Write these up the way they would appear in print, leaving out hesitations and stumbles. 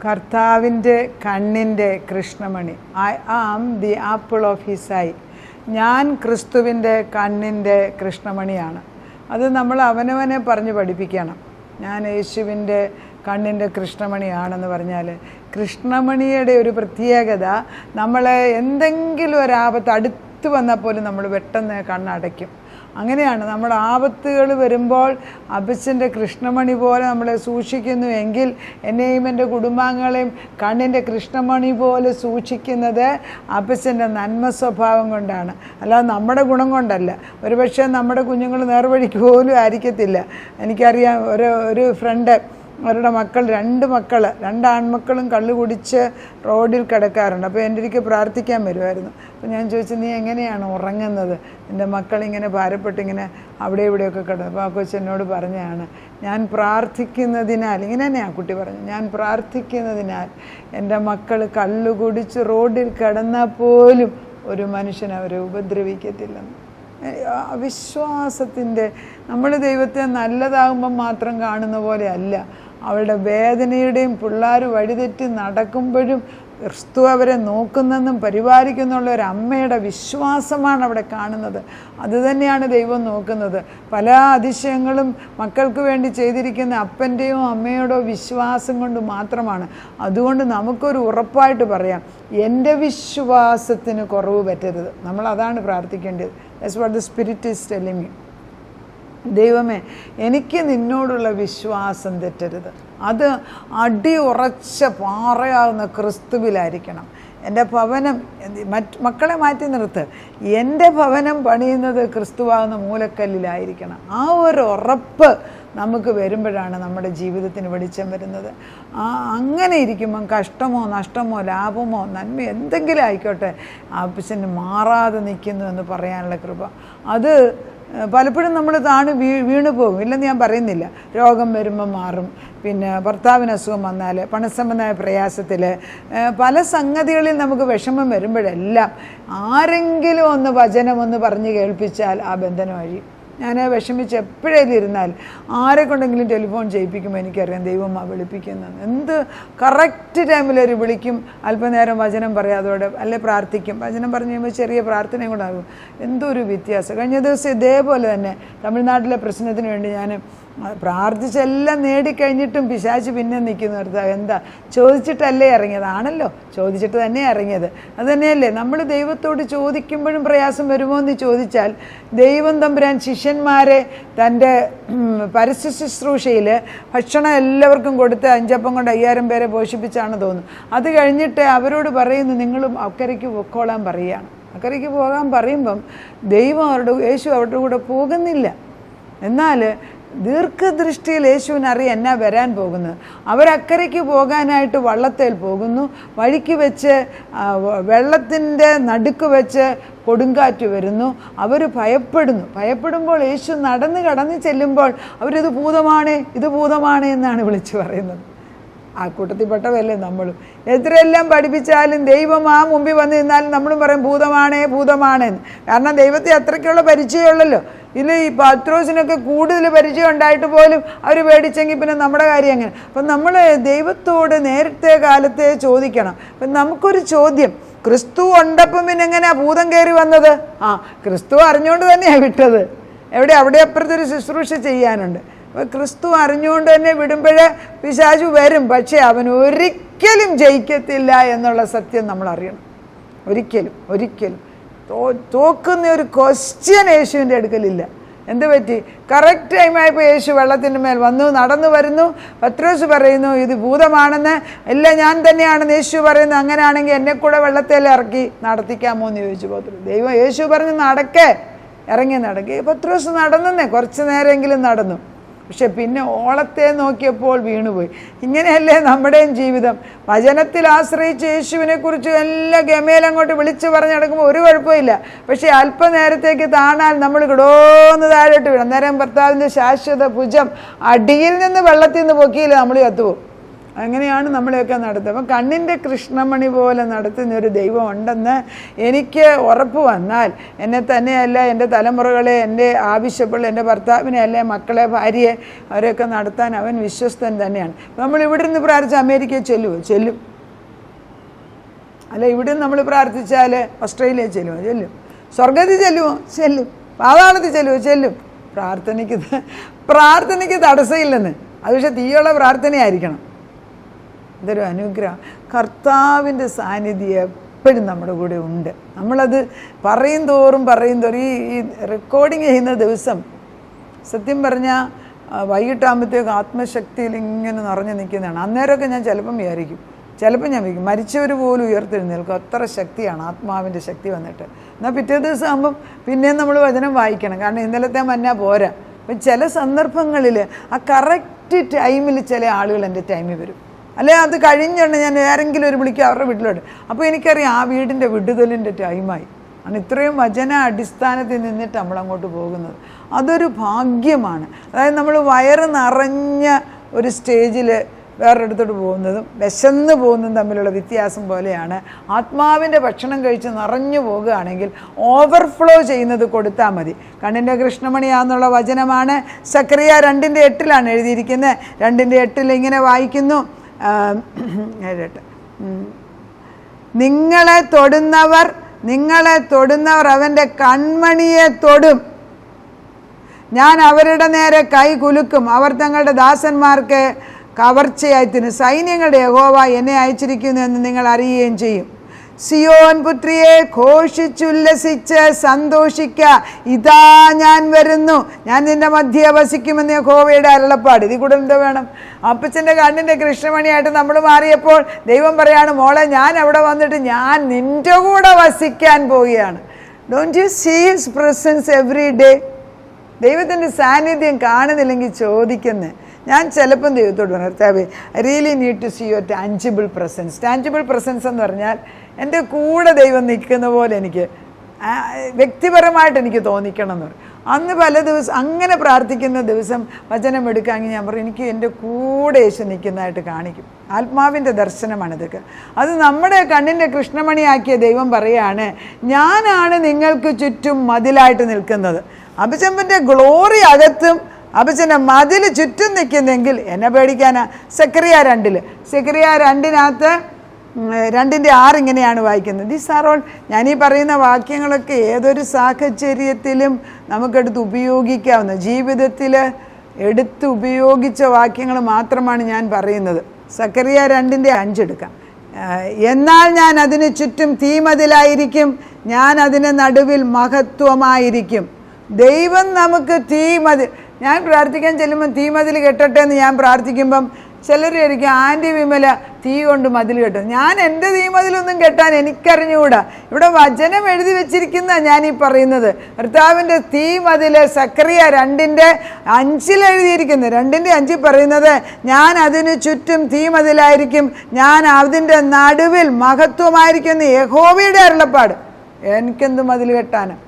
കർത്താവിൻ്റെ കണ്ണിൻ്റെ കൃഷ്ണമണി. I am the apple of his eye. ഞാൻ ക്രിസ്തുവിൻ്റെ കണ്ണിൻ്റെ കൃഷ്ണമണിയാണ്. അത് നമ്മൾ അവനവനെ പറഞ്ഞ് പഠിപ്പിക്കണം. ഞാൻ യേശുവിൻ്റെ കണ്ണിൻ്റെ കൃഷ്ണമണിയാണെന്ന് പറഞ്ഞാൽ, കൃഷ്ണമണിയുടെ ഒരു പ്രത്യേകത, നമ്മളെ എന്തെങ്കിലും ഒരാപത്ത് അടുത്ത് വന്നാൽ പോലും നമ്മൾ പെട്ടെന്ന് കണ്ണടയ്ക്കും. അങ്ങനെയാണ് നമ്മുടെ ആപത്തുകൾ വരുമ്പോൾ അപ്പച്ചൻ്റെ കൃഷ്ണമണി പോലെ നമ്മളെ സൂക്ഷിക്കുന്നു എങ്കിൽ, എന്നെയും എൻ്റെ കുടുംബാംഗങ്ങളെയും കണ്ണിൻ്റെ കൃഷ്ണമണി പോലെ സൂക്ഷിക്കുന്നത് അപ്പച്ചൻ്റെ നന്മ സ്വഭാവം കൊണ്ടാണ്, അല്ലാതെ നമ്മുടെ ഗുണം കൊണ്ടല്ല. ഒരുപക്ഷെ നമ്മുടെ കുഞ്ഞുങ്ങൾ നേർവഴിക്ക് പോലും ആയിരിക്കത്തില്ല. എനിക്കറിയാം, ഒരു ഫ്രണ്ട്, അവരുടെ മക്കൾ, രണ്ട് ആൺമക്കളും കള്ളു കുടിച്ച് റോഡിൽ കിടക്കാറുണ്ട്. അപ്പോൾ എൻ്റെ ഒരിക്കൽ പ്രാർത്ഥിക്കാൻ വരുമായിരുന്നു. അപ്പോൾ ഞാൻ ചോദിച്ചു, നീ എങ്ങനെയാണ് ഉറങ്ങുന്നത്? എൻ്റെ മക്കളിങ്ങനെ ഭാരപ്പെട്ടിങ്ങനെ അവിടെ ഇവിടെയൊക്കെ കിടന്നു. അപ്പോൾ ആ കൊച്ചെന്നോട് പറഞ്ഞതാണ്, ഞാൻ പ്രാർത്ഥിക്കുന്നതിനാൽ, ഇങ്ങനെ തന്നെയാണ് കുട്ടി പറഞ്ഞു, ഞാൻ പ്രാർത്ഥിക്കുന്നതിനാൽ എൻ്റെ മക്കൾ കള്ളു കുടിച്ച് റോഡിൽ കിടന്നാൽ പോലും ഒരു മനുഷ്യൻ അവരെ ഉപദ്രവിക്കത്തില്ലെന്ന്. അവിശ്വാസത്തിൻ്റെ, നമ്മൾ ദൈവത്തെ നല്ലതാകുമ്പം മാത്രം കാണുന്ന പോലെ അല്ല, അവളുടെ വേദനയുടെയും പിള്ളേർ വഴിതെറ്റി നടക്കുമ്പോഴും ക്രിസ്തു അവരെ നോക്കുന്നെന്നും പരിപാലിക്കുന്നുള്ള ഒരു അമ്മയുടെ വിശ്വാസമാണ് അവിടെ കാണുന്നത്. അതുതന്നെയാണ് ദൈവം നോക്കുന്നത്. പല അതിശയങ്ങളും മക്കൾക്ക് വേണ്ടി ചെയ്തിരിക്കുന്ന അപ്പൻ്റെയോ അമ്മയോടോ വിശ്വാസം കൊണ്ട് മാത്രമാണ്. അതുകൊണ്ട് നമുക്കൊരു ഉറപ്പായിട്ട് പറയാം, എൻ്റെ വിശ്വാസത്തിന് കുറവ് പറ്റരുത്. നമ്മളതാണ് പ്രാർത്ഥിക്കേണ്ടത്. That's what the spirit is telling me. ദൈവമേ, എനിക്ക് നിന്നോടുള്ള വിശ്വാസം തെറ്റരുത്. അത് അടിയുറച്ച പാറയാകുന്ന ക്രിസ്തുവിലായിരിക്കണം. എൻ്റെ ഭവനം, മക്കളെ മാറ്റി നിർത്ത്, എൻ്റെ ഭവനം പണിയുന്നത് ക്രിസ്തുവാകുന്ന മൂലക്കല്ലിലായിരിക്കണം. ആ ഒരു ഉറപ്പ് നമുക്ക് വരുമ്പോഴാണ് നമ്മുടെ ജീവിതത്തിന് വെളിച്ചം വരുന്നത്. അങ്ങനെ ഇരിക്കുമ്പം കഷ്ടമോ നഷ്ടമോ ലാഭമോ നന്മ എന്തെങ്കിലും ആയിക്കോട്ടെ, അപ്പച്ചന് മാറാതെ നിൽക്കുന്നു എന്ന് പറയാനുള്ള കൃപ, അത് പലപ്പോഴും നമ്മൾ വീണു പോകും. ഇല്ലെന്ന് ഞാൻ പറയുന്നില്ല. രോഗം വരുമ്പോൾ മാറും, പിന്നെ ഭർത്താവിന് അസുഖം വന്നാൽ, പണസംബന്ധമായ പ്രയാസത്തിൽ, പല സംഗതികളിൽ നമുക്ക് വിഷമം വരുമ്പോഴെല്ലാം ആരെങ്കിലും ഒന്ന് വചനം ഒന്ന് പറഞ്ഞ് കേൾപ്പിച്ചാൽ ആ ബന്ധനം അഴിയും. ഞാൻ വിഷമിച്ച് എപ്പോഴേലും ഇരുന്നാൽ ആരെ കൊണ്ടെങ്കിലും ടെലിഫോൺ ചെയ്യിപ്പിക്കുമ്പോൾ എനിക്കറിയാം ദൈവം വിളിപ്പിക്കുന്നത്. എന്ത് കറക്റ്റ് ടൈമിലൊരു വിളിക്കും, അല്പനേരം വചനം പറയാതോടെ അല്ലെ പ്രാർത്ഥിക്കും. വചനം പറഞ്ഞു കഴിയുമ്പോൾ ചെറിയ പ്രാർത്ഥനയും കൂടെ ആകും. എന്തൊരു വ്യത്യാസം. കഴിഞ്ഞ ദിവസം ഇതേപോലെ തന്നെ തമിഴ്നാട്ടിലെ പ്രശ്നത്തിന് വേണ്ടി ഞാൻ പ്രാർത്ഥിച്ചെല്ലാം നേടിക്കഴിഞ്ഞിട്ടും പിശാച് പിന്നെ നിൽക്കുന്നു. ഭർത്താവ് എന്താ ചോദിച്ചിട്ടല്ലേ ഇറങ്ങിയത്? ആണല്ലോ, ചോദിച്ചിട്ട് തന്നെ ഇറങ്ങിയത്. അതുതന്നെയല്ലേ നമ്മൾ ദൈവത്തോട് ചോദിക്കുമ്പോഴും പ്രയാസം വരുമോ എന്ന് ചോദിച്ചാൽ, ദൈവം തമ്പുരാൻ ശിഷ്യന്മാരെ തൻ്റെ പരസ്യ ശുശ്രൂഷയിൽ ഭക്ഷണം എല്ലാവർക്കും കൊടുത്ത് 5 അപ്പം കൊണ്ട് 5000 പേരെ പോഷിപ്പിച്ചാണ് തോന്നുന്നു. അത് കഴിഞ്ഞിട്ട് അവരോട് പറയുന്നു, നിങ്ങളും അക്കരയ്ക്ക് പൊക്കോളാൻ പറയുകയാണ്. അക്കരയ്ക്ക് പോകാൻ പറയുമ്പം യേശു അവരുടെ കൂടെ പോകുന്നില്ല. എന്നാൽ ദീർഘദൃഷ്ടിയിൽ യേശുവിനറിയാം എന്നാ വരാൻ പോകുന്നത്. അവരക്കരയ്ക്ക് പോകാനായിട്ട് വള്ളത്തേൽ പോകുന്നു. വഴിക്ക് വെച്ച് വെള്ളത്തിൻ്റെ നടുക്ക് വെച്ച് കൊടുങ്കാറ്റ് വരുന്നു. അവർ ഭയപ്പെടുമ്പോൾ യേശു കടന്ന് ചെല്ലുമ്പോൾ അവരിത് ഭൂതമാണ് എന്നാണ് വിളിച്ചു പറയുന്നത്. ആ കൂട്ടത്തിൽപ്പെട്ടവല്ലേ നമ്മളും. എത്രയെല്ലാം പഠിപ്പിച്ചാലും ദൈവം മുമ്പിൽ വന്ന് നിന്നാലും നമ്മളും പറയും ഭൂതമാണെന്ന്. കാരണം ദൈവത്തെ അത്രയ്ക്കുള്ള പരിചയമുള്ളല്ലോ. ഇല്ല, ഈ പത്രോസിനൊക്കെ കൂടുതൽ പരിചയം ഉണ്ടായിട്ട് പോലും അവർ പേടിച്ചെങ്കിൽ പിന്നെ നമ്മുടെ കാര്യം എങ്ങനെ? അപ്പം നമ്മൾ ദൈവത്തോട് നേരത്തെ കാലത്തെ ചോദിക്കണം. അപ്പം നമുക്കൊരു ചോദ്യം, ക്രിസ്തു ഉണ്ടപ്പം പിന്നെ എങ്ങനെയാണ് ഭൂതം കയറി വന്നത്? ക്രിസ്തു അറിഞ്ഞുകൊണ്ട് തന്നെയാണ് വിട്ടത്. അവിടെ അപ്പുറത്തൊരു ശുശ്രൂഷ ചെയ്യാനുണ്ട്. അപ്പോൾ ക്രിസ്തു അറിഞ്ഞുകൊണ്ട് തന്നെ വിടുമ്പോഴേ പിശാചു വരും. പക്ഷേ അവൻ ഒരിക്കലും ജയിക്കത്തില്ല എന്നുള്ള സത്യം നമ്മൾ അറിയണം. ഒരിക്കലും തോക്കുന്ന ഒരു ക്വസ്റ്റ്യൻ യേശുവിൻ്റെ അടുക്കലില്ല. എന്ത് പറ്റി? കറക്റ്റ് ടൈമായപ്പോൾ യേശു വെള്ളത്തിൻ്റെ മേൽ നടന്നു വരുന്നു. പത്രോസ് പറയുന്നു ഇത് ഭൂതമാണെന്ന്. ഇല്ല, ഞാൻ തന്നെയാണെന്ന് യേശു പറയുന്നു. അങ്ങനെയാണെങ്കിൽ എന്നെ കൂടെ വെള്ളത്തിൽ ഇറക്കി നടത്തിക്കാമോ എന്ന് ചോദിച്ചു പത്രോസ്. യേശു പറഞ്ഞു ഇറങ്ങി നടക്കി. പത്രോസ് നടന്നേ, കുറച്ച് നേരമെങ്കിലും നടന്നു. പക്ഷെ പിന്നെ ഓളത്തെ നോക്കിയപ്പോൾ വീണുപോയി. ഇങ്ങനെയല്ലേ നമ്മുടെയും ജീവിതം? വചനത്തിൽ ആശ്രയിച്ച് യേശുവിനെക്കുറിച്ച് എല്ലാ ഗമേലങ്ങോട്ട് വിളിച്ചു പറഞ്ഞ് നടക്കുമ്പോൾ ഒരു കുഴപ്പമില്ല. പക്ഷേ അല്പനേരത്തേക്ക് താണാൽ നമ്മൾ കിടോന്ന് താഴോട്ട് വീണം. നേരം ഭർത്താവിൻ്റെ ശാശ്വത ഭുജം അടിയിൽ നിന്ന് വെള്ളത്തിൽ നിന്ന് പൊക്കിയില്ല, നമ്മൾ ചത്തുപോകും. അങ്ങനെയാണ് നമ്മളെയൊക്കെ നടത്തുക. അപ്പം കണ്ണിൻ്റെ കൃഷ്ണമണി പോലെ നടത്തുന്നൊരു ദൈവം ഉണ്ടെന്ന് എനിക്ക് ഉറപ്പ് വന്നാൽ എന്നെ തന്നെയല്ല, എൻ്റെ തലമുറകളെ, എൻ്റെ ആവശ്യമുള്ള എൻ്റെ ഭർത്താവിനെ അല്ലെ, മക്കളെ, ഭാര്യയെ, അവരെയൊക്കെ നടത്താൻ അവൻ വിശ്വസ്തൻ തന്നെയാണ്. നമ്മൾ ഇവിടെ നിന്ന് പ്രാർത്ഥിച്ച് അമേരിക്കയിൽ ചെല്ലുമോ? ചെല്ലും. അല്ല, ഇവിടെ നിന്ന് നമ്മൾ പ്രാർത്ഥിച്ചാൽ ഓസ്ട്രേലിയയിൽ ചെല്ലുമോ? ചെല്ലും. സ്വർഗത്തിൽ ചെല്ലുമോ? ചെല്ലും. പാതാളത്തിൽ ചെല്ലുമോ? ചെല്ലും. പ്രാർത്ഥനയ്ക്ക് തടസ്സമില്ലെന്ന്. അത് പക്ഷേ തീയുള്ള പ്രാർത്ഥനയായിരിക്കണം. ഇതൊരു അനുഗ്രഹം. കർത്താവിൻ്റെ സാന്നിധ്യം എപ്പോഴും നമ്മുടെ കൂടെ ഉണ്ട്. നമ്മളത് പറയും തോറും ഈ റെക്കോർഡിങ് ചെയ്യുന്ന ദിവസം സത്യം പറഞ്ഞാൽ വൈകിട്ടാകുമ്പോഴത്തേക്ക് ആത്മശക്തിയിൽ ഇങ്ങനെ നിറഞ്ഞു നിൽക്കുന്നതാണ്. അന്നേരമൊക്കെ ഞാൻ ചിലപ്പം വിചാരിക്കും, മരിച്ചവർ പോലും ഉയർത്തെഴുന്നേൽക്കും. അത്ര ശക്തിയാണ് ആത്മാവിൻ്റെ ശക്തി വന്നിട്ട്. എന്നാൽ പിറ്റേ ദിവസം ആകുമ്പം പിന്നെയും നമ്മൾ വചനം വായിക്കണം. കാരണം ഇന്നലത്തെ മന്ന പോരാ. അപ്പം ചില സന്ദർഭങ്ങളിൽ ആ കറക്റ്റ് ടൈമിൽ ചില ആളുകൾ എൻ്റെ ടൈമിൽ വരും. അല്ലെ അത് കഴിഞ്ഞുകൊണ്ട് ഞാൻ ആരെങ്കിലും ഒരു വിളിക്കുക അവരുടെ വീട്ടിലോട്ട്. അപ്പോൾ എനിക്കറിയാം ആ വീടിൻ്റെ വിടുതലിൻ്റെ ടൈമായി. ആണ് ഇത്രയും വചന അടിസ്ഥാനത്തിൽ നിന്നിട്ട് നമ്മളങ്ങോട്ട് പോകുന്നത്. അതൊരു ഭാഗ്യമാണ്. അതായത് നമ്മൾ വയറ് നിറഞ്ഞ ഒരു സ്റ്റേജിൽ വേറൊരിടത്തോട്ട് പോകുന്നതും വിശന്ന് പോകുന്നതും തമ്മിലുള്ള വ്യത്യാസം പോലെയാണ്. ആത്മാവിൻ്റെ ഭക്ഷണം കഴിച്ച് നിറഞ്ഞു പോകുകയാണെങ്കിൽ ഓവർഫ്ലോ ചെയ്യുന്നത് കൊടുത്താൽ മതി. കണ്ണിൻ്റെ കൃഷ്ണമണിയാന്നുള്ള വചനമാണ്. സക്കറിയ 2:8 എഴുതിയിരിക്കുന്നത്. 2:8 ഇങ്ങനെ വായിക്കുന്നു, നിങ്ങളെ തൊടുന്നവർ അവൻ്റെ കൺമണിയെ തൊടും, ഞാൻ അവരുടെ നേരെ കൈ കുലുക്കും, അവർ തങ്ങളുടെ ദാസന്മാർക്ക് കവർച്ചയായി തിന്നും. സൈന്യങ്ങളുടെ യഹോവ എന്നെ അയച്ചിരിക്കുന്നു എന്ന് നിങ്ങൾ അറിയുകയും ചെയ്യും. സിയോൻ പുത്രിയെ ഘോഷിച്ചുല്ലസിച്ച് സന്തോഷിക്ക, ഇതാ ഞാൻ വരുന്നു, ഞാൻ നിന്റെ മധ്യേ വസിക്കുമെന്ന് യഹോവയുടെ അരുളപ്പാട്. ഇതിൽ കൂടെ എന്താ വേണം? അപ്പച്ചൻ്റെ കണ്ണിൻ്റെ കൃഷ്ണമണിയായിട്ട് നമ്മൾ മാറിയപ്പോൾ ദൈവം പറയാണ്, മോളെ ഞാൻ അവിടെ വന്നിട്ട് ഞാൻ നിൻ്റെ കൂടെ വസിക്കാൻ പോവുകയാണ്. Don't you see his presence every day? ദൈവത്തിൻ്റെ സാന്നിധ്യം കാണുന്നില്ലെങ്കിൽ ചോദിക്കുന്നത്. ഞാൻ ചിലപ്പം ദൈവത്തോട് പറഞ്ഞു, കർത്താവേ, I really need to see your tangible presence. Tangible presence എന്ന് പറഞ്ഞാൽ എൻ്റെ കൂടെ ദൈവം നിൽക്കുന്ന പോലെ എനിക്ക് വ്യക്തിപരമായിട്ട് എനിക്ക് തോന്നിക്കണം എന്ന് പറയും. അന്ന് പല ദിവസം അങ്ങനെ പ്രാർത്ഥിക്കുന്ന ദിവസം വചനം എടുക്കാമെങ്കിൽ ഞാൻ പറയും, എനിക്ക് എൻ്റെ കൂടെ യേശു നിൽക്കുന്നതായിട്ട് കാണിക്കും. ആത്മാവിൻ്റെ ദർശനമാണിതൊക്കെ. അത് നമ്മുടെ കണ്ണിൻ്റെ കൃഷ്ണമണിയാക്കിയ ദൈവം പറയാണ്, ഞാനാണ് നിങ്ങൾക്ക് ചുറ്റും മതിലായിട്ട് നിൽക്കുന്നത്. അഭിചമ്പൻ്റെ ഗ്ലോറി അകത്തും അപ്പച്ചൻ്റെ മതിൽ ചുറ്റും നിൽക്കുന്നെങ്കിൽ എന്നെ പേടിക്കാനാ. സെക്രിയ 2:2 2:6 ഇങ്ങനെയാണ് വായിക്കുന്നത്. ദീസ് ആർ ഓൾ, ഞാനീ പറയുന്ന വാക്യങ്ങളൊക്കെ ഏതൊരു സാഹചര്യത്തിലും നമുക്കെടുത്ത് ഉപയോഗിക്കാവുന്ന, ജീവിതത്തിൽ എടുത്ത് ഉപയോഗിച്ച വാക്യങ്ങൾ മാത്രമാണ് ഞാൻ പറയുന്നത്. സക്കറിയ 2:5 എടുക്കാം. എന്നാൽ ഞാൻ അതിന് ചുറ്റും തീമതിലായിരിക്കും, ഞാൻ അതിന് നടുവിൽ മഹത്വമായിരിക്കും. ദൈവം നമുക്ക് തീമതിൽ, ഞാൻ പ്രാർത്ഥിക്കാൻ ചെല്ലുമ്പം തീമതിൽ കെട്ടട്ടെ എന്ന് ഞാൻ പ്രാർത്ഥിക്കുമ്പം ചിലർ ആയിരിക്കും, ആൻറ്റി വിമല തീ കൊണ്ട് മതിൽ കെട്ടും. ഞാൻ എൻ്റെ തീമതിലൊന്നും കെട്ടാൻ എനിക്കറിഞ്ഞുകൂടാ. ഇവിടെ വചനം എഴുതി വെച്ചിരിക്കുന്ന ഞാനീ പറയുന്നത്. കർത്താവിൻ്റെ തീമതിൽ സക്കറിയ 2:5 എഴുതിയിരിക്കുന്നത്. 2:5 പറയുന്നത്, ഞാൻ അതിന് ചുറ്റും തീമതിലായിരിക്കും, ഞാൻ അതിൻ്റെ നടുവിൽ മഹത്വമായിരിക്കുന്ന യഹോവയുടെ അരുളപ്പാട്. എനിക്കെന്ത് മതിൽ കെട്ടാനും?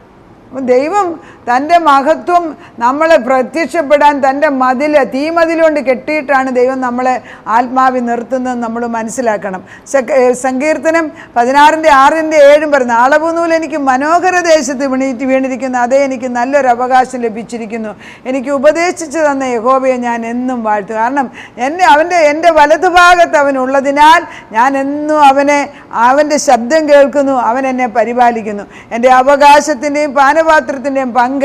ദൈവം തൻ്റെ മഹത്വം നമ്മളെ പ്രത്യക്ഷപ്പെടാൻ തൻ്റെ തീമതിൽ കൊണ്ട് കെട്ടിയിട്ടാണ് ദൈവം നമ്മളെ ആത്മാവിൽ നിർത്തുന്നത് നമ്മൾ മനസ്സിലാക്കണം. സങ്കീർത്തനം 16:6-7 പറയുന്നു, അളവുനൂൽ എനിക്ക് മനോഹര ദേശത്ത് വീണിരിക്കുന്നു, അതേ എനിക്ക് നല്ലൊരു അവകാശം ലഭിച്ചിരിക്കുന്നു. എനിക്ക് ഉപദേശിച്ചു തന്ന യഹോവയെ ഞാൻ എന്നും വാഴ്ത്തു. കാരണം എൻ്റെ വലതുഭാഗത്ത് അവനുള്ളതിനാൽ ഞാൻ എന്നും അവൻ്റെ ശബ്ദം കേൾക്കുന്നു, അവൻ എന്നെ പരിപാലിക്കുന്നു. എൻ്റെ അവകാശത്തിൻ്റെയും പാനപാത്രത്തിൻ്റെയും പങ്ക്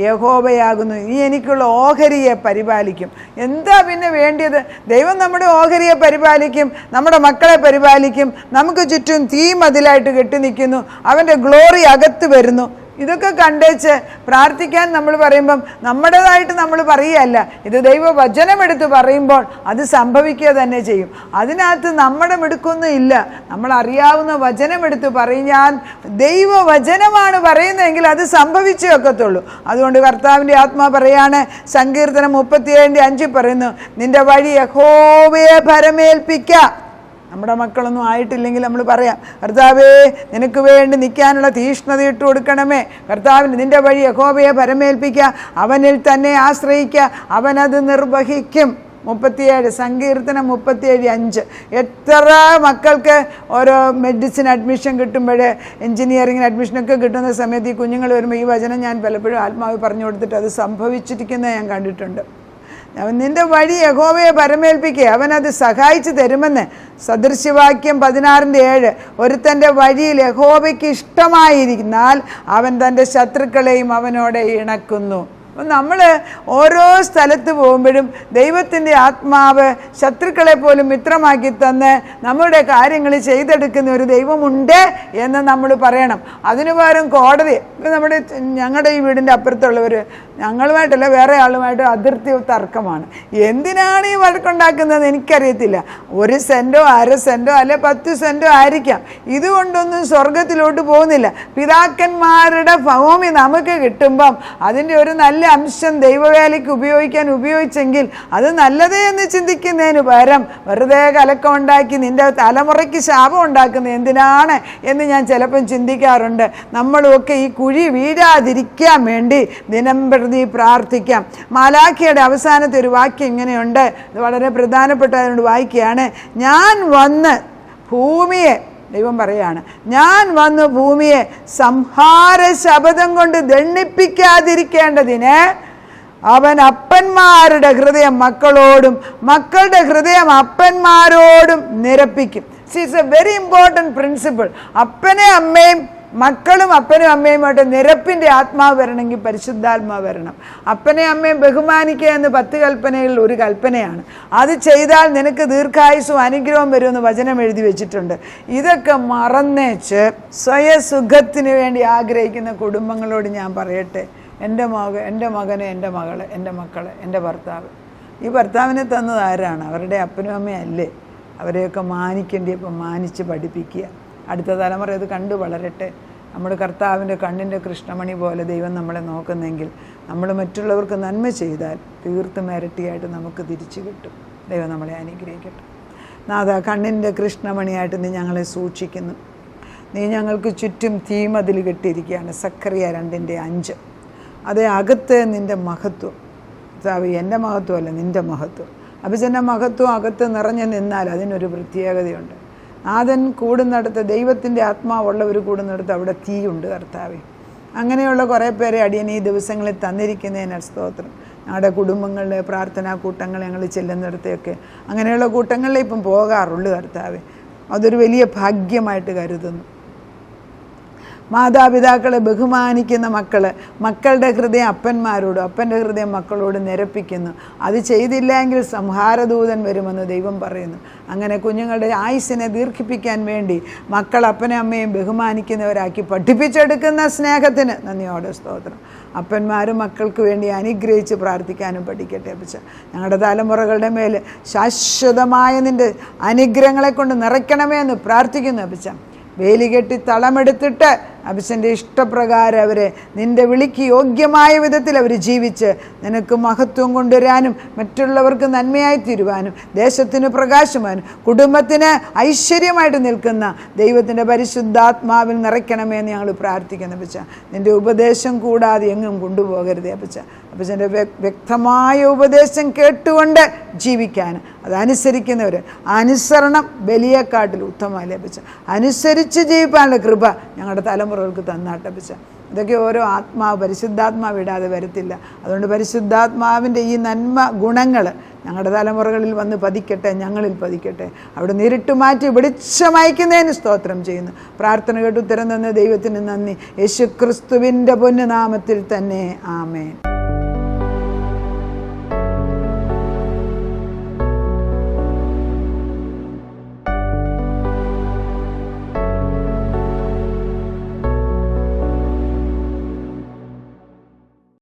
യഹോവയാകുന്നു. ഈ എനിക്കുള്ള ഓഹരിയെ പരിപാലിക്കും. എന്താ പിന്നെ വേണ്ടിയത്? ദൈവം നമ്മുടെ ഓഹരിയെ പരിപാലിക്കും, നമ്മുടെ മക്കളെ പരിപാലിക്കും, നമുക്ക് ചുറ്റും തീമതിലായിട്ട് കെട്ടി നിൽക്കുന്നു, അവൻ്റെ ഗ്ലോറി അകത്ത് വരുന്നു. ഇതൊക്കെ കണ്ടേച്ച് പ്രാർത്ഥിക്കാൻ നമ്മൾ പറയുമ്പം നമ്മുടേതായിട്ട് നമ്മൾ പറയുകയല്ല, ഇത് ദൈവവചനമെടുത്ത് പറയുമ്പോൾ അത് സംഭവിക്കുക തന്നെ ചെയ്യും. അതിനകത്ത് നമ്മുടെ മിടുക്കൊന്നും ഇല്ല. നമ്മൾ അറിയാവുന്ന വചനമെടുത്ത് പറഞ്ഞാൽ ദൈവവചനമാണ് പറയുന്നതെങ്കിൽ അത് സംഭവിച്ചേ ഒക്കത്തുള്ളൂ. അതുകൊണ്ട് കർത്താവിൻ്റെ ആത്മാ പറയാണ്, സങ്കീർത്തനം 37:5 പറയുന്നു, നിന്റെ വഴി യഹോവയെ ഭരമേൽപ്പിക്കുക. നമ്മുടെ മക്കളൊന്നും ആയിട്ടില്ലെങ്കിൽ നമ്മൾ പറയാം, കർത്താവേ നിനക്ക് വേണ്ടി നിൽക്കാനുള്ള തീഷ്ണത ഇട്ട് കൊടുക്കണമേ. കർത്താവിന് നിൻ്റെ വഴി യഹോവയെ ഭരമേൽപ്പിക്കുക, അവനിൽ തന്നെ ആശ്രയിക്കുക, അവനത് നിർവഹിക്കും. 37, സങ്കീർത്തനം 37:5. എത്ര മക്കൾക്ക് ഓരോ മെഡിസിൻ അഡ്മിഷൻ കിട്ടുമ്പോൾ, എൻജിനീയറിങ്ങിന് അഡ്മിഷനൊക്കെ കിട്ടുന്ന സമയത്ത് ഈ കുഞ്ഞുങ്ങൾ വരുമ്പോൾ ഈ വചനം ഞാൻ പലപ്പോഴും ആത്മാവ് പറഞ്ഞു കൊടുത്തിട്ട് അത് സംഭവിച്ചിരിക്കുന്നത് ഞാൻ കണ്ടിട്ടുണ്ട്. നിന്റെ വഴി യഹോവയെ പരമേൽപ്പിക്കുക, അവനത് സഹായിച്ചു തരുമെന്ന്. സദൃശവാക്യം 16:7. ഒരുത്തൻ്റെ വഴിയിൽ യഹോവയ്ക്ക് ഇഷ്ടമായിരിന്നാൽ അവൻ തൻ്റെ ശത്രുക്കളെയും അവനോട് ഇണക്കുന്നു. അപ്പം നമ്മൾ ഓരോ സ്ഥലത്ത് പോകുമ്പോഴും ദൈവത്തിൻ്റെ ആത്മാവ് ശത്രുക്കളെ പോലും മിത്രമാക്കി തന്ന് നമ്മുടെ കാര്യങ്ങൾ ചെയ്തെടുക്കുന്ന ഒരു ദൈവമുണ്ട് എന്ന് നമ്മൾ പറയണം. അതിനു പകരം കോടതി, ഇപ്പം ഞങ്ങളുടെ ഈ വീടിൻ്റെ അപ്പുറത്തുള്ളവർ ഞങ്ങളുമായിട്ടല്ല വേറെ ആളുമായിട്ട് അതിർത്തി തർക്കമാണ്. എന്തിനാണ് ഈ വഴക്കുണ്ടാക്കുന്നത് എനിക്കറിയത്തില്ല. 1 സെൻറ്റോ 1/2 സെൻറ്റോ അല്ലെ 10 സെൻറ്റോ ആയിരിക്കാം. ഇതുകൊണ്ടൊന്നും സ്വർഗത്തിലോട്ട് പോകുന്നില്ല. പിതാക്കന്മാരുടെ ഭൂമി നമുക്ക് കിട്ടുമ്പം അതിൻ്റെ ഒരു നല്ല അംശം ദൈവവേലയ്ക്ക് ഉപയോഗിച്ചെങ്കിൽ അത് നല്ലതേ എന്ന് ചിന്തിക്കുന്നതിന് പകരം വെറുതെ കലക്കം ഉണ്ടാക്കി നിന്റെ തലമുറയ്ക്ക് ശാപം ഉണ്ടാക്കുന്നത് എന്തിനാണ് എന്ന് ഞാൻ ചിലപ്പം ചിന്തിക്കാറുണ്ട്. നമ്മളുമൊക്കെ ഈ കുഴി വീഴാതിരിക്കാൻ വേണ്ടി ദിനംപ്രതി പ്രാർത്ഥിക്കാം. മാലാഖയുടെ അവസാനത്തെ ഒരു വാക്യം ഇങ്ങനെയുണ്ട്, ഇത് വളരെ പ്രധാനപ്പെട്ടതുകൊണ്ട് വായിക്കുകയാണ്. ഞാൻ വന്ന് ഭൂമിയെ, ദൈവം പറയാണ്, ഞാൻ വന്നു ഭൂമിയെ സംഹാര ശപഥം കൊണ്ട് ദണ്ഡിപ്പിക്കാതിരിക്കേണ്ടതിന് അവൻ അപ്പന്മാരുടെ ഹൃദയം മക്കളോടും മക്കളുടെ ഹൃദയം അപ്പന്മാരോടും നിരപ്പിക്കും. It's a very important principle. മക്കളും അപ്പനും അമ്മയുമായിട്ട് നിരപ്പിൻ്റെ ആത്മാവ് വരണമെങ്കിൽ പരിശുദ്ധാത്മാവ് വരണം. അപ്പനെയും അമ്മയും ബഹുമാനിക്കുക എന്ന് 10 കൽപ്പനകളിൽ ഒരു കൽപ്പനയാണ്. അത് ചെയ്താൽ നിനക്ക് ദീർഘായുസ്സും അനുഗ്രഹവും വരുമെന്ന് വചനം എഴുതി വെച്ചിട്ടുണ്ട്. ഇതൊക്കെ മറന്നേച്ച് സ്വയസുഖത്തിന് വേണ്ടി ആഗ്രഹിക്കുന്ന കുടുംബങ്ങളോട് ഞാൻ പറയട്ടെ, എൻ്റെ മകന്, എൻ്റെ മകള്, എൻ്റെ മക്കള്, എൻ്റെ ഭർത്താവ്, ഈ ഭർത്താവിനെ തന്നത് ആരാണ്? അവരുടെ അപ്പനും അമ്മയും അല്ലേ? അവരെയൊക്കെ മാനിക്കേണ്ടിയപ്പോൾ മാനിച്ച് പഠിപ്പിക്കുക. അടുത്ത തലമുറ ഇത് കണ്ടു വളരട്ടെ. നമ്മൾ കർത്താവിൻ്റെ കണ്ണിൻ്റെ കൃഷ്ണമണി പോലെ ദൈവം നമ്മളെ നോക്കുന്നെങ്കിൽ നമ്മൾ മറ്റുള്ളവർക്ക് നന്മ ചെയ്താൽ തീർത്തും ഇരട്ടിയായിട്ട് നമുക്ക് തിരിച്ചു കിട്ടും. ദൈവം നമ്മളെ അനുഗ്രഹിക്കട്ടെ. നാഥാ, കണ്ണിൻ്റെ കൃഷ്ണമണിയായിട്ട് നീ ഞങ്ങളെ സൂക്ഷിക്കുന്നു. നീ ഞങ്ങൾക്ക് ചുറ്റും തീമതിൽ കെട്ടിയിരിക്കുകയാണ്. സക്കറിയ 2:5. അതേ, അകത്ത് നിൻ്റെ മഹത്വം. എൻ്റെ മഹത്വമല്ല, നിൻ്റെ മഹത്വം. അഭിജൻ്റെ മഹത്വം അകത്ത് നിറഞ്ഞു നിന്നാൽ അതിനൊരു പ്രത്യേകതയുണ്ട്. നാഥൻ കൂടുന്നിടത്ത്, ദൈവത്തിൻ്റെ ആത്മാവുള്ളവർ കൂടുന്നിടത്ത് അവിടെ തീയുണ്ട് കർത്താവേ. അങ്ങനെയുള്ള കുറേ പേരെ അടിയൻ ഈ ദിവസങ്ങളിൽ തന്നിരിക്കുന്നതിന് സ്തോത്രം. ഞങ്ങളുടെ കുടുംബങ്ങളിലെ പ്രാർത്ഥനാ കൂട്ടങ്ങൾ ഞങ്ങൾ ചെല്ലുന്നിടത്തൊക്കെ അങ്ങനെയുള്ള കൂട്ടങ്ങളിലേ ഇപ്പം പോകാറുള്ളൂ കർത്താവേ. അതൊരു വലിയ ഭാഗ്യമായിട്ട് കരുതുന്നു. മാതാപിതാക്കളെ ബഹുമാനിക്കുന്ന മക്കളുടെ ഹൃദയം അപ്പന്മാരോടും അപ്പൻ്റെ ഹൃദയം മക്കളോടും നിരപ്പിക്കുന്നു. അത് ചെയ്തില്ലെങ്കിൽ സംഹാരദൂതൻ വരുമെന്ന് ദൈവം പറയുന്നു. അങ്ങനെ കുഞ്ഞുങ്ങളുടെ ആയുസ്സിനെ ദീർഘിപ്പിക്കാൻ വേണ്ടി മക്കൾ അപ്പനെ അമ്മയും ബഹുമാനിക്കുന്നവരാക്കി പഠിപ്പിച്ചെടുക്കുന്ന സ്നേഹത്തിന് നന്ദിയോടെ സ്തോത്രം. അപ്പന്മാരും മക്കൾക്ക് വേണ്ടി അനുഗ്രഹിച്ച് പ്രാർത്ഥിക്കാനും പഠിക്കട്ടെ അപ്പച്ച. ഞങ്ങളുടെ തലമുറകളുടെ മേൽ ശാശ്വതമായ നിൻ്റെ അനുഗ്രഹങ്ങളെ കൊണ്ട് നിറയ്ക്കണമേ എന്ന് പ്രാർത്ഥിക്കുന്നു അപ്പച്ച. വേലി കെട്ടി തളമെടുത്തിട്ട് അഭിഷൻ്റെ ഇഷ്ടപ്രകാരം അവരെ നിൻ്റെ വിളിക്ക് യോഗ്യമായ വിധത്തിൽ അവർ ജീവിച്ച് നിനക്ക് മഹത്വം കൊണ്ടുവരാനും മറ്റുള്ളവർക്ക് നന്മയായി തീരുവാനും ദേശത്തിന് പ്രകാശമാനും കുടുംബത്തിന് ഐശ്വര്യമായിട്ട് നിൽക്കുന്ന ദൈവത്തിൻ്റെ പരിശുദ്ധാത്മാവിൽ നിറയ്ക്കണമേ എന്ന് ഞങ്ങൾ പ്രാർത്ഥിക്കുന്നു അപ്പച്ച. നിൻ്റെ ഉപദേശം കൂടാതെ എങ്ങും കൊണ്ടുപോകരുതേ അപ്പച്ച. അപ്പച്ചൻ്റെ വ്യക്തമായ ഉപദേശം കേട്ടുകൊണ്ട് ജീവിക്കാൻ, അതനുസരിക്കുന്നവർ, അനുസരണം ബലിയെക്കാട്ടിൽ ഉത്തമമല്ലേ അപ്പച്ച. അനുസരിച്ച് ജീവിക്കാനുള്ള കൃപ ഞങ്ങളുടെ തലമുറകൾക്ക് തന്നാട്ടപ്പിച്ച. ഇതൊക്കെ ഓരോ പരിശുദ്ധാത്മാവ് ഇടാതെ വരത്തില്ല. അതുകൊണ്ട് പരിശുദ്ധാത്മാവിൻ്റെ ഈ നന്മ ഗുണങ്ങൾ ഞങ്ങളുടെ തലമുറകളിൽ വന്ന് പതിക്കട്ടെ, ഞങ്ങളിൽ പതിക്കട്ടെ. അവിടെ നേരിട്ട് മാറ്റി വെളിച്ചമയക്കുന്നതിന് സ്തോത്രം ചെയ്യുന്നു. പ്രാർത്ഥന കേട്ട് ഉത്തരം തന്ന ദൈവത്തിന് നന്ദി. യേശുക്രിസ്തുവിൻ്റെ പൊന്നുനാമത്തിൽ തന്നെ ആമേൻ.